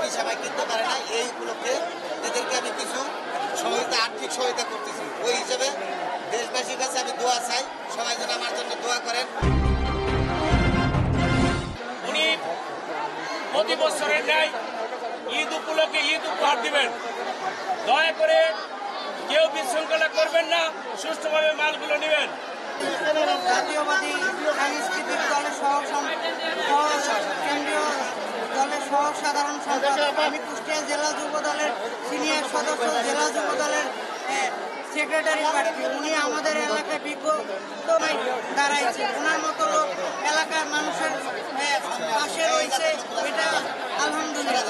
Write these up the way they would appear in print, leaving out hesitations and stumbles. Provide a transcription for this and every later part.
চিনি সেমাই কিনতে পারে না, এই উপলক্ষে এদেরকে আমি কিছু সহায়তা, আর্থিক সহায়তা করতেছি। ওই হিসেবে দেশবাসীর কাছে আমি দোয়া চাই, সবাই যেন আমার জন্য দোয়া করেন। উনি প্রতি বছরের ন্যায় ঈদ উপলক্ষে ঈদ উপহার দিবেন। দয়া করে কেউ বিশৃঙ্খলা করবেন না, সুষ্ঠুভাবে মালগুলো নেবেন। জাতীয়বাদী সাংস্কৃতিক দলের কেন্দ্রীয় দলের সহ সাধারণ সম্পাদক, আমি কুষ্টিয়া জেলা যুব দলের সিনিয়র সদস্য, জেলা যুব দলের সেক্রেটারি প্রার্থী। উনি আমাদের এলাকায় বিগত দাঁড়াইছে, ওনার মতো লোক এলাকার মানুষের পাশে রয়েছে, এটা আলহামদুলিল্লাহ।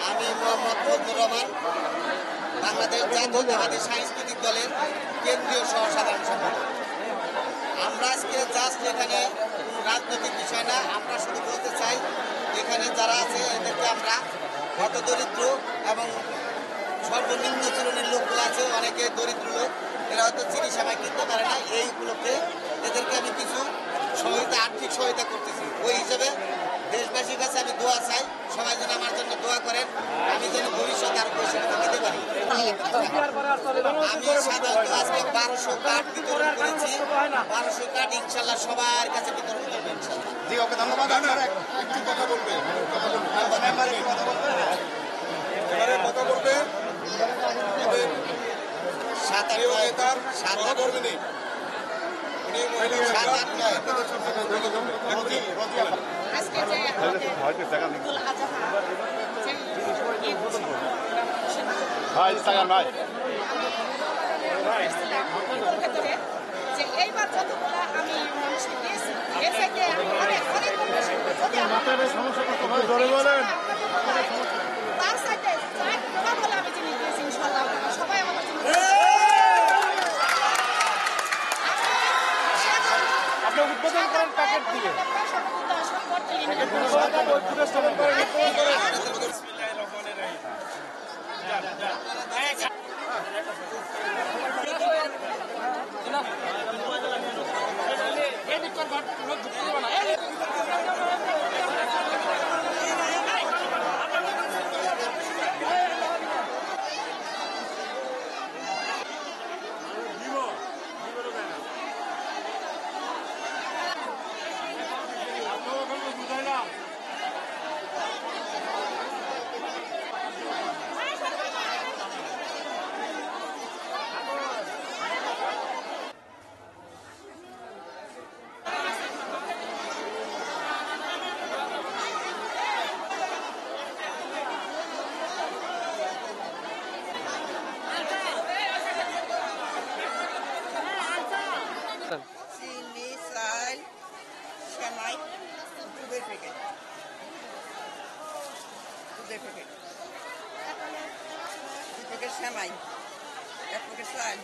আমি মোহাম্মদ ফজলুর রহমান, বাংলাদেশ জাতীয়তাবাদী সাংস্কৃতিক দলের কেন্দ্রীয় সহ সাধারণ সম্পাদক। আমরা আজকে জাস্ট এখানে কোনো রাজনৈতিক বিষয় না, আমরা শুধু বলতে চাই এখানে যারা আছে এদেরকে আমরা হতদরিদ্র এবং সর্বনিম্ন শ্রেণীর লোকগুলো আছে, অনেকে দরিদ্র লোক, এরা হয়তো চিনি সেমাই কিনতে পারে না, এই উপলক্ষে এদেরকে আমি কিছু সহায়তা, আর্থিক সহায়তা করতেছি। ওই হিসেবে দেশবাসীর কাছে আমি দোয়া চাই, সবাই যেন আমার জন্য দোয়া করেন, আমি যেন ভবিষ্যতে আরো পয়সা দিতে পারি। আমি সাধারণত আজকে 1200 কার্ড বিতরণ করেছি, 1200 কার্ড ইনশাল্লাহ সবার কাছে বিতরণ করবো ইনশাল্লাহ। জি, ওকে, ধন্যবাদ। একটু কথা বলবে, এবারে কথা বলবে সহকর্মী, উনি মহিলা আজকে যে ঈদুল আজহা যে ঈদ কলকাতায় যে এইবার যতগুলো আমি মানুষকে দিয়েছি এর থেকে অনেক অনেক বেশি যদি তার সাথে বলে আমি জিনিস দিয়েছি ইনশাল্লাহ সবাই আমার জন্য আপনি উদ্বোধন করেন প্যাকেট দিয়ে। চিনি, চাল, সেমাই, দুধের প্যাকেট, দু প্যাকেট সেমাই, 1 প্যাকেট চাল।